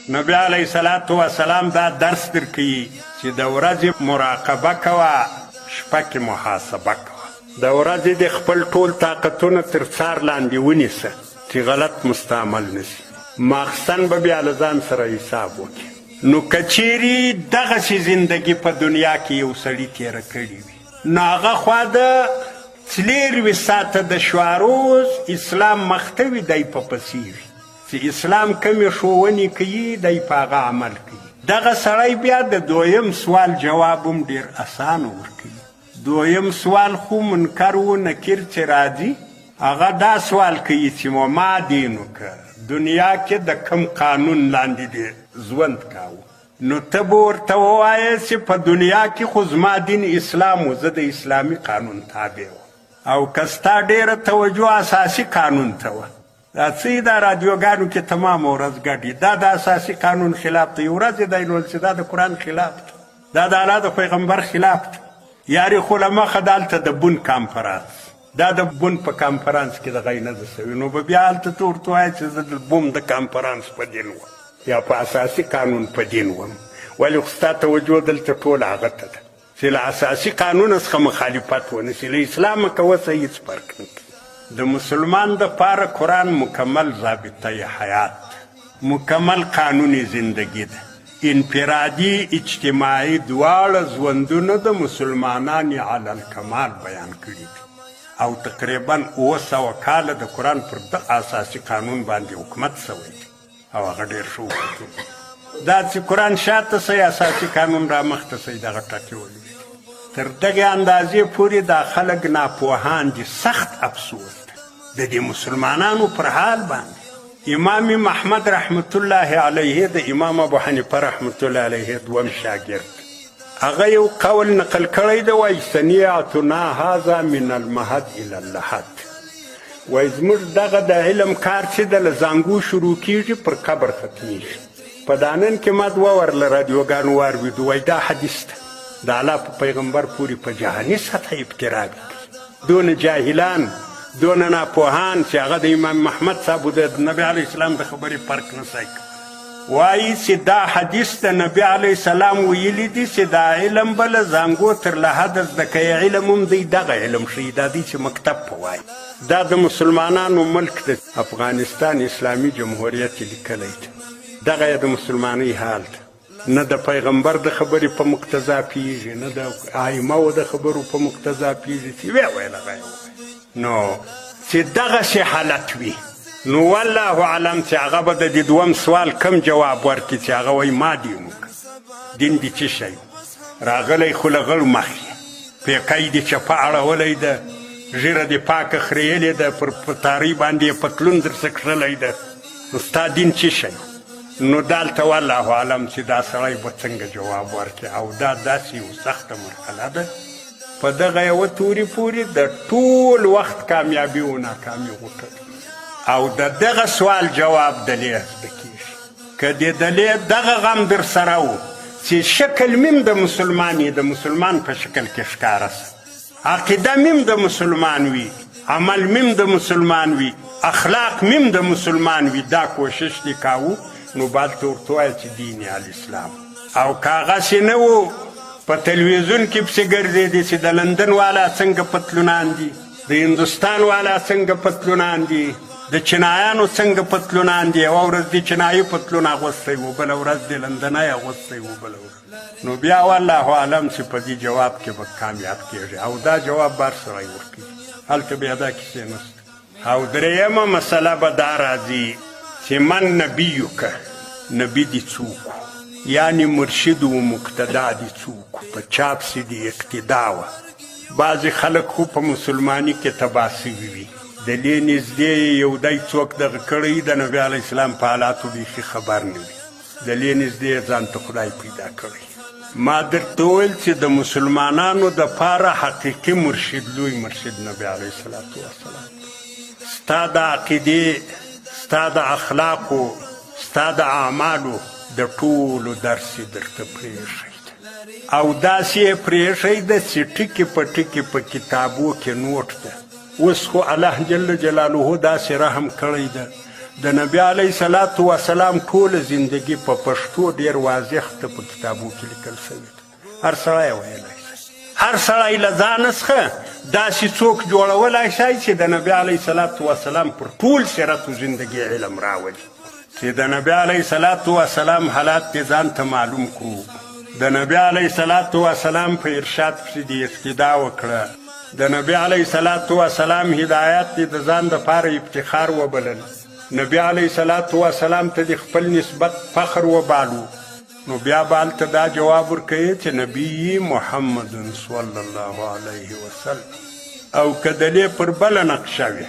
نبی علیه الصلاة والسلام دا درس درکوي چې د ورځې مراقبه کوه، شپه کې محاسبه کوه. د ورځې د خپل ټول طاقتونه تر څار لاندې ونیسه چې غلط مستعمل نشي. ماخستن به بیا له ځان سره حساب وکړي. نو که چیرې دغسې زندګي په دنیا کې یو سړي تېره کړې وي، نو هغه خوا د 24 ساعته د شواروز اسلام مخته وي، دی په پسې وي چې اسلام کمې ښوونې کوي، دی په هغه عمل کوي. دغه سړی بیا د دویم سوال جواب هم ډېر اسانه ورکوي. دویم سوال خو منکر و نکیر چې راځي، هغه دا سوال کوي چې ما دینک دنیا کې د کم قانون لاندې دی ژوند کاوه. نو ته به ورته ووایې چې په دنیا کې خو زما دین اسلام و، زه د اسلامي قانون تابع وم، او که ستا ډېره توجه اساسي قانون ته وه. دا څه دا رادیوګانو کې تمام ورځ ګډي، دا د اساسي قانون خلاف دی. یو ورځ دی نو چې دا د قرآن خلاف دی، دا د الله د پیغمبر خلاف دی. یارې خو له مخه دلته د بون کانفرانس، دا د بون په کانفرانس کې دغه یې نه ده سوي، نو به بیا هلته ته ورته وایې چې زه د بوم د کانفرانس په دین وم یا په اساسي قانون په دین وم. ولې خو ستا توجه دلته ټول هغه ته ده چې له اساسي قانونه څخه مخالفت ونه شي، له اسلامه که وسه هېڅ فرق نه کوي. د مسلمان دپاره قرآن مکمل ضابطه حیات، مکمل قانون زندگی ده. انفرادي اجتماعي دواړه ژوندونه د مسلمانانو علی الکمال بیان کړي دي، او تقریبا 700 کاله د قرآن پر د اساسي قانون باندې حکومت شوی دی، او هغه ډېر ښه وکړي. دا چې قرآن شاته سي، اساسي قانون را مخته سي، دغه ټکې ولوي. تر دغې اندازې پورې دا خلک ناپوهان دي. سخت افسوس ده د دې مسلمانانو پر حال باندې. امام محمد رحمت الله علیه د امام ابو حنیفه رحمت الله علیه دوم شاګرد، هغه یو قول نقل کړی دی، وایي صنیعتنا هذا من المهد الى اللحد. وایي زموږ دغه د علم کار چې د له زانګو شروع کېږي پر قبر ختمیږي. په دا نن کې ما دوه ور له رادیوګانو واورېدو، وایي دا حدیث ده، د الله په پیغمبر پورې په جهاني سطحه ابترا کوي. دونه جاهلان، دونه ناپوهان چې هغه د امام محمد صاحب د نبی علیه السلام د خبرې فرق نه سای کوي. وایي چې دا حدیث د نبی علیه السلام ویلي دي چې دا علم به له زانګو تر له حده زده کوي. علم هم دی دغه علم ښیي، دا دی چې مکتب په وایي. دا د مسلمانانو ملک د افغانستان اسلامي جمهوریت لیکلی دی، دغه یې د مسلمانۍ حال ده. نه د پیغمبر د خبرې په مقتضا پیږي، نه د ائمهو د خبرو په مقتضا پیږي چې ویې ویل هغه یې وویل. نو چې دغسې حالت وي، نو والله اعلم چې هغه به د دې دوم سوال کم جواب ورکړي چې هغه وایي ما دین وکړه. دین دې څه شی راغلی خو له غړو مخ یې پیکی دې چپه اړولی ده، ږیره دې پاکه خریلې ده، پر پتارۍ باندې یې پتلون درڅه کښلی ده، نو ستا دین څه شی؟ نو دلته والله اعلم چې دا سړی به څنګه جواب ورکړي. او دا داسې یو سخته مرحله ده، په دغه یوه توري پورې د ټول وخت کامیابي و ناکامي غوټه، او د دغه سوال جواب دلې زده کېږي. که د دلې دغه غم در سره و چې شکل میم د مسلمان یې د مسلمان په شکل کې ښکاره سه، عقیده میم د مسلمان وي، عمل میم د مسلمان وي، اخلاق میم د مسلمان وي، دا کوشش دې کاوه، نو باید ته ورته وایه چې دین الاسلام. او که هغسې نه و په تلویزیون کې پسې ګرځېدې چې د لندن والا څنګه پتلونان دي، د هندوستان والا څنګه پتلونان دي، د چینایانو څنګه پتلونان دي، یوه ورځ د چینایي پتلون اغوستی و، بله ورځ د لندنی اغوستی و، بله ورځ. نو بیا والله اعلم چې په دې جواب کې به کامیاب کېږي، او دا جواب بار سړی ورکوي، هلته بیا دا کیسې نشته. او درېیمه مسله به دا راځي چې من نبیک، نبي دي څوک، یعنی مرشد و مقتدا دي څوک، په چا پسې دي اقتدا وه. بعضې خلک خو په مسلماني کې تباه سوي وي، د دې نږدې یو دی څوک دغه کړی د نبي علیه السلام په حالاتو بیخي خبر نه وي، د دې نږدې ځان ته خدای پیدا کړی. ما درته وویل چې د مسلمانانو دپاره حقیقي مرشد، لوی مرشد نبي علیه السلام. ستا د عقیدې، ستا د اخلاقو، ستا د اعمالو د ټولو درس یې درته پرېښی ده، او داسې یې پرېښی ده چې ټکي په ټکي په کتابو کې نوټ ده. اوس خو الله جل جلاله داسې رحم کړی ده، د نبي علیه صلات وسلام ټوله زندگی په پښتو ډېر واضح ته په کتابو کې لیکل شوې ده. هر سړی ویلی شي، هر سړی له ځانه څخه داسې څوک جوړولی شي چې د نبي علیه صلات وسلام پر ټول سیرت و زندگی علم راولي، چې د نبي علیه صلات وسلام حالات دې ځان ته معلوم کړو، د نبي علیه صلات وسلام په ارشاد پسې دې اقتدا وکړه، د نبي علیه صلات وسلام هدایات دې د ځان دپاره افتخار وبلل، نبي علیه صلات وسلام ته دې خپل نسبت فخر وبالو، نو بیا به هلته دا جواب ورکوي چې نبي محمد صلی الله علیه وسلم. او که د دې پر بله نقشه وي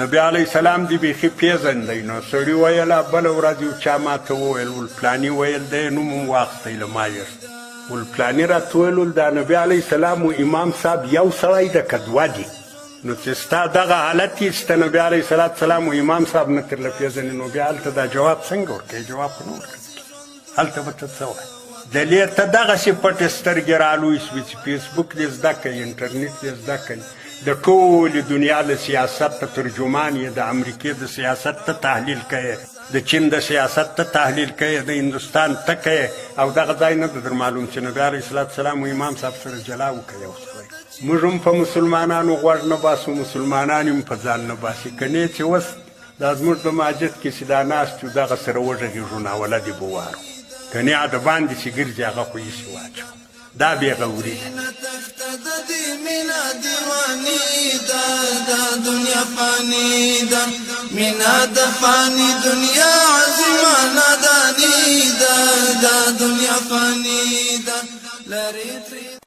نبي علیه السلام دې بیخي پیژندی، نو سړي ویله بله ورځ یو چا ماته وویل ولپلاني ویل دی نوم هم واخیستی له ما یې ولپلاني راته ویل دا نبي علیه السلام و امام صاحب یو سړی ده که دوه دي، نو چې ستا دغه حالت یې چې ته نبي علیه صلات وسلام و امام صاحب نه ترله پیژنې، نو بیا هلته دا جواب څنګه ورکوي؟ جواب خو نه ورکوي، هلته به ته څه وایي؟ دلې ته دغسې پټې سترګې رالوی سوي چې فیسبوک دې زده کوي، انټرنیټ دې زده کوي، د ټولې دنیا د سیاست ته ترجمان یې، د امریکې د سیاست ته تحلیل کوي، د چین د سیاست ته تحلیل کوي، د هندوستان ته کوي، او دغه ځای نه ده در معلوم چې نبي علیه صلات وسلام و امام صاحب سره جلا وکړي. موږ هم په مسلمانانو غوږ نه باسو، مسلمانان هم په ځان نه باسي، که نه چې اوس دا زموږ په مسجد کې چې دا ناست یو دغه سره وږغېږو ناوله دې به وارو، که نه د باندې چې ګرځي هغه خو ایسې واچو، دا بې غوري ده. مینا دیوانی دا دنیا فانی دا مینا د فانی دنیا عظیمانه دانی دا دنیا فانی دا لری